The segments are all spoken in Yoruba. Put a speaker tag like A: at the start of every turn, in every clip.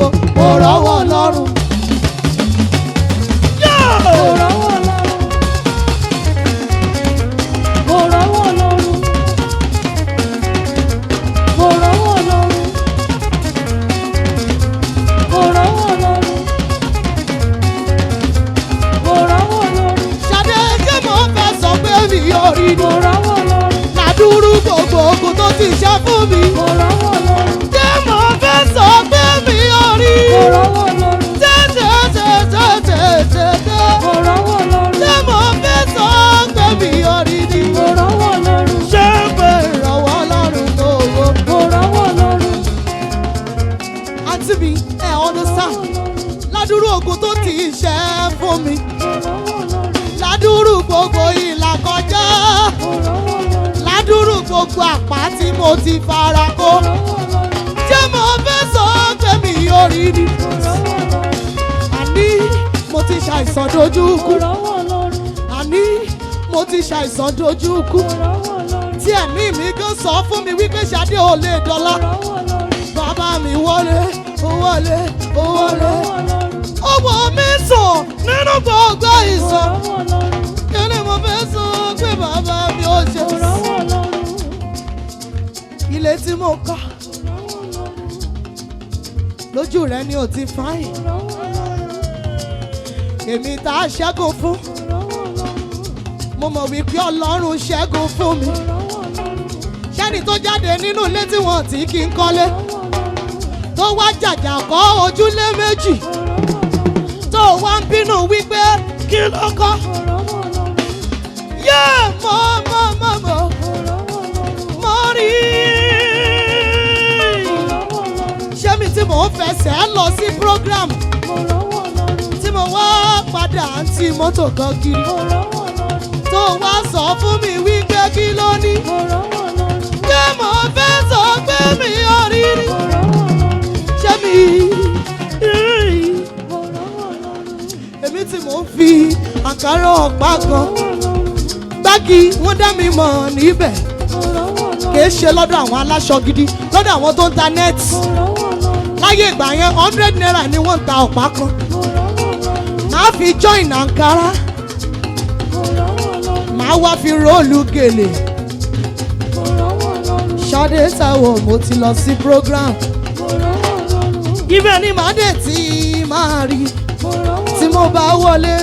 A: pariwo MOrowo Ọlọ́run.
B: MOrowo Ọlọ́run. MOrowo Ọlọ́run. MOrowo Ọlọ́run. MOrowo Ọlọ́run. MOrowo Ọlọ́run.
A: Ṣadé ṣé mo fẹ́ sọ pé mi ò rí ni.
B: MOrowo Ọlọ́run.
A: Ládùúrú gbogbo ogun tó ti ṣe fún mi.
B: MOrowo Ọlọ́run.
A: Ṣé mo fẹ́ sọ pé mi ò rí?
B: MOrowo Ọlọ́run.
A: Tẹ́tẹ́tẹ́tẹ́tẹ́tẹ́.
B: MOrowo Ọlọ́run.
A: Ṣé mo fẹ́ sọ pé mi ò rí ni?
B: MOrowo Ọlọ́run.
A: Ṣé pé ìrànwọ́ Ọlọ́run tó wò?
B: MOrowo Ọlọ́run.
A: Àǹtí mi, ẹ understand? Ládùúrú ogun tó ti ṣe fún mi.
B: MOrowo Ọlọ́run.
A: Ládùúrú gbogbo ìlà kọjá.
B: MOrowo Ọlọ́run.
A: Ládùúrú gbogbo àpá tí mo ti fara kó.
B: MOrowo Ọlọ́run.
A: Ṣé mo fẹ́ sọ pé mi ò rí ni?
B: MOrowo Ọlọ́run.
A: Àní mo ti ṣàìsàn dojú kú.
B: MOrowo Ọlọ́run.
A: Àní mo ti ṣàìsàn dojú kú.
B: MOrowo Ọlọ́run.
A: Tí ẹ̀mí mi gan sọ fún mi wípé Ṣadé ò lè dọ́là.
B: MOrowo Ọlọ́run.
A: Bàbá mi wọlé, ó wọlé, ó wọlé.
B: MOrowo Ọlọ́run.
A: Owó mi sùn nínú gbogbo ìsàn.
B: MOrowo Ọlọ́run.
A: Kí ni mo fẹ́ sọ pé bàbá mi ò ṣe?
B: MOrowo Ọlọ́run.
A: Ilé tí mo kọ́
B: MOrowo Ọlọ́run.
A: lójú rẹ ni ò ti fáyìn.
B: MOrowo Ọlọ́run.
A: Èmi tá a ṣẹ́gun fún.
B: MOrowo Ọlọ́run.
A: Mo mọ̀ wípé Ọlọ́run ṣẹ́gun fún mi.
B: MOrowo Ọlọ́run.
A: Ṣẹ́ni tó jáde nínú ilé tí wọ́n ti kí n kọ́lé.
B: MOrowo Ọlọ́run.
A: Tó wá jàjà kọ́ ojúlé méjì.
B: MOrowo Ọlọ́run.
A: Tó wá ń bínú wípé kí ló kọ́.
B: MOrowo Ọlọ́run.
A: Yé mo
B: MOrowo Ọlọ́run.
A: mo rí.
B: MOrowo Ọlọ́run.
A: Ṣé mi tí mò ń fẹsẹ̀ lọ sí program
B: MOrowo Ọlọ́run.
A: tí mo wá padà ń ti mọ́tò kan kiri.
B: MOrowo Ọlọ́run.
A: Tó wá sọ fún mi wípé kí ló ní.
B: MOrowo Ọlọ́run.
A: Ṣé mo fẹ́ sọ pé mi ò rí rí?
B: MOrowo Ọlọ́run.
A: Ṣé mi rí?
B: MOrowo Ọlọ́run.
A: Èmi tí mò ń fi àkàrà ọ̀pá kan
B: MOrowo Ọlọ́run.
A: gbági wọ́n dá mi mọ̀ níbẹ̀.
B: MOrowo Ọlọ́run.
A: Kìí ṣe lọ́dọ̀ àwọn aláṣọ gidi, lọ́dọ̀ àwọn tó ń ta nẹ́ẹ̀tì.
B: MOrowo Ọlọ́run.
A: Láyé ìgbà yẹn 100 naira ni wọ́n ń ta ọ̀pá kan.
B: MOrowo Ọlọ́run.
A: Màá fi join àǹkárá,
B: MOrowo Ọlọ́run.
A: màá wá fi róòlù gèlè.
B: MOrowo Ọlọ́run.
A: Ṣadé Táíwò mo ti lọ sí program.
B: MOrowo Ọlọ́run.
A: Ibẹ̀ ni màá dé tí máa rí.
B: MOrowo
A: Tí mo bá wọlé,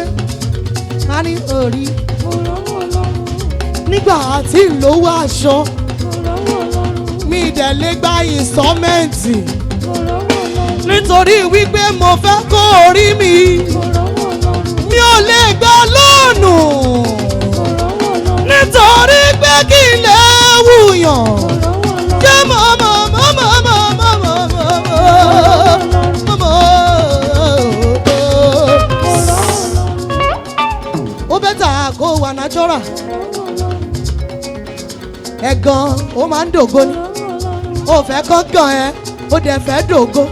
A: màá ní orí.
B: MOrowo Ọlọ́run.
A: Nígbà tí ń lówó aṣọ,
B: MOrowo Ọlọ́run.
A: mi dẹ̀ lè gba ìsọ́mẹ́ǹtì.
B: MOrowo Ọlọ́run.
A: Nítorí wípé mo fẹ́ kó orí mi.
B: MOrowo Ọlọ́run.
A: Mi ò lè gba lóònù.
B: MOrowo Ọlọ́run.
A: Nítorí pé kí n lè wùyàn.
B: MOrowo Ọlọ́run.
A: Jẹ́ ó bẹ́tà kó wà natural. Ẹ̀gàn ó máa ń dògo ni. Ó fẹ́ kán gàn ẹ́, ó dẹ̀ fẹ́ dògo.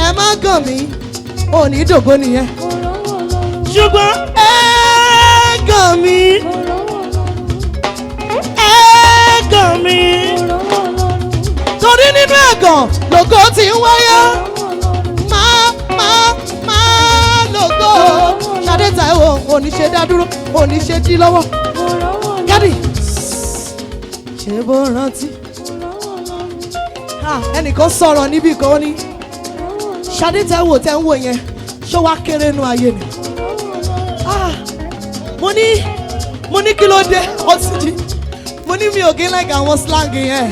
A: Ẹ má gàn mí, ò ní dògo nìyẹn. Ṣùgbọ́n ẹ gàn mí, ẹ gàn mí. Torí nínú ẹ̀gàn lògo ti ń wáyé. Máa lògo. Ṣadé Táíwò oníṣe dádúró, oníṣe dí lọ́wọ́. Gádì, ṣé bó rántí? Ẹnìkan sọ̀rọ̀ níbí kan ní Ṣadé Táíwò tẹ́ ń wò yẹn ṣó wá kéré nu ayé ni. Mo ní kí ló dé ọtí mo ní mi ò gé like àwọn slang yẹn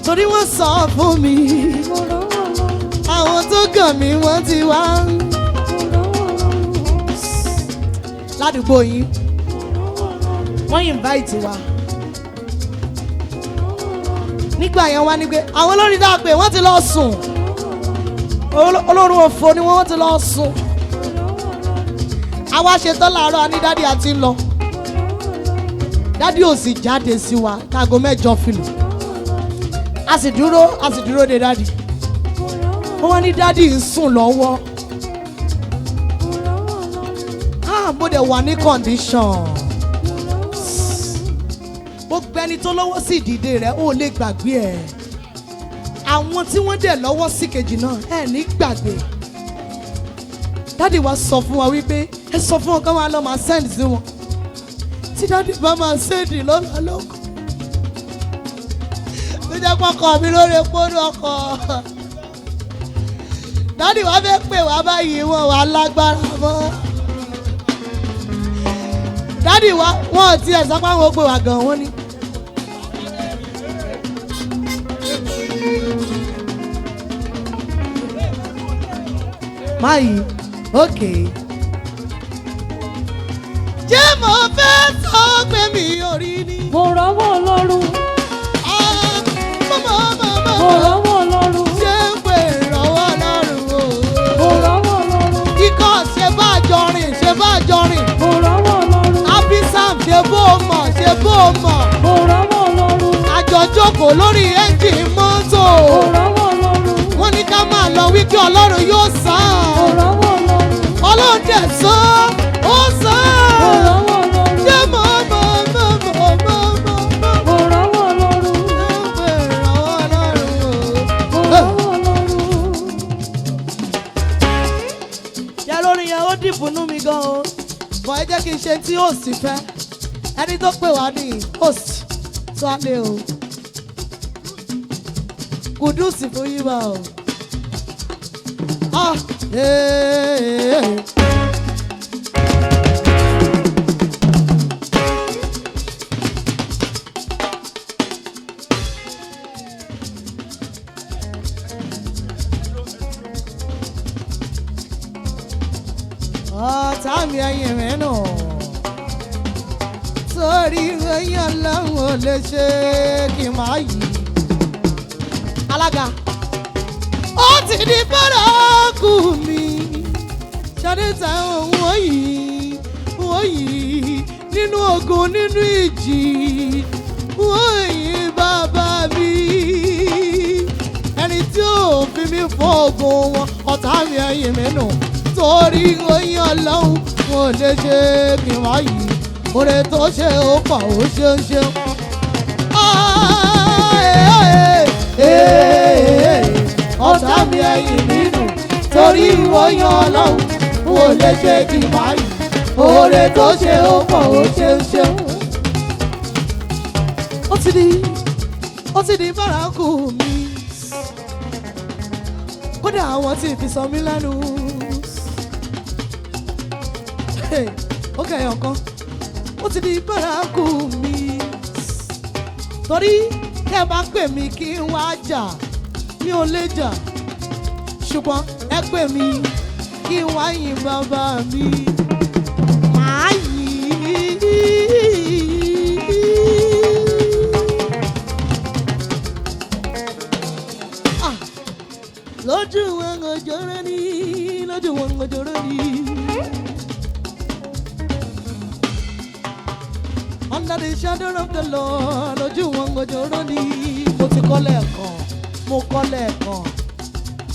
A: torí wọ́n sọ fún mi àwọn tó gàn mí wọ́n ti wá ládùúgbò yín wọ́n invite wa nígbà yẹn wá ní pé àwọn olórin tá a pè wọ́n ti lọ sùn olórun òfò ni wọ́n ti lọ sùn àwa ṣetán láàárọ̀ a ní dádì àti ń lọ dádì ò sì jáde sí wa káago 8 fìlù a sì dúró de dádì wọ́n wá ní dádì ń sùn lọ́wọ́ mo dẹ̀ wà ní condition gbogbo ẹni tó lọ́wọ́ sí ìdìde rẹ̀ ó lè gbàgbé ẹ̀ àwọn tí wọ́n dẹ̀ lọ́wọ́ sí kejì náà ẹ̀ ní gbàgbé. Dádì wa sọ fún wa wípé ẹ sọ fún wọn kí wọ́n lọ máa send sí wọn. Tí dádì bá máa send lọ́la lọ́kọ̀. Tó jẹ́ pọ́kọ mi lórí pọ́nú ọkọ̀. Dádì wa fẹ́ pè wá báyìí wọn wà lágbára mọ́. Dádì wa wọn ò tiẹ̀ sọ pé àwọn ò pè wá gan wọ́n ní. Máyì, okay. Jẹ́ mo fẹ́ sọ pé mi ò rí ni.
B: Mo rọ́wọ́ Ọlọ́run. Mo rọ́wọ́ Ọlọ́run.
A: Ṣé pé ìrànwọ́ Ọlọ́run o?
B: Mo rọ́wọ́ Ọlọ́run.
A: Kíkọ́ ṣe bá jọrìn, ṣe bá jọrìn.
B: Mo rọ́wọ́ Ọlọ́run.
A: Abisam ṣe bó o mọ̀, ṣe bó o mọ̀.
B: Mo rọ́wọ́ Ọlọ́run.
A: Àjọjókòó lórí ẹ́ńjìn mọ́tò.
B: Mo rọ́wọ́ Ọlọ́run.
A: Wọ́n ní ká máa lọ wípé Ọlọ́run yóò san.
B: Mo rọ́wọ́ Ọlọ́run.
A: Ọlọ́run dẹ̀ san, ó san.
B: Mo rọ́wọ́ Ọlọ́run.
A: Ṣé mo
B: Mo rọ́wọ́ Ọlọ́run. Mo rọ́wọ́ Ọlọ́run.
A: Yẹ lórí yẹn ó dìbò nú mi gan o. Bọ̀ ẹ jẹ́ kí n ṣe tí host fẹ́. Ẹni tó pè wá ní host tó á lé o. Kùdùsì fún yín bá o. Ọ̀tá mi ẹyin mi nù. Torí ẹyin Ọlọ́run ò lè ṣe kí n máa yí. Alága. Ó ti di bárakú mi. Ṣadé ta òun yìí nínú ogun nínú ìjì. Wọ́n yìí bàbá mi. Ẹni tí ò fi mí fọ́ ogun wọn, ọ̀tá mi ẹyin mi nù. Torí oyin Ọlọ́run wọn ò lè ṣe kí n wá yìí. Oore tó ṣe ó pọ̀ ó ṣeun ṣeun. Ọ̀tá mi ẹ̀yìn nínú torí oyin Ọlọ́run wọn ò lè ṣe kí n wá yìí. Oore tó ṣe ó pọ̀ ó ṣeun ṣeun. Ó ti di bárakú mi. Kódà àwọn tí fi sọ mí lẹ́nu. Ó kẹyọ̀ kan, ó ti di bárakú mi. Torí tẹ́ bá pè mí kí n wá jà, mi ò lè jà. Ṣùgbọ́n ẹ pè mí kí n wá yìn bàbá mi. Màá yìn. Lójú wọn òjòrò ní, lójú wọn òjòrò ní. Under the shadow of the Lord, lójú wọn òjòrò ní. Mo ti kọ́ lẹ́ẹ̀kan, mo kọ́ lẹ́ẹ̀kan.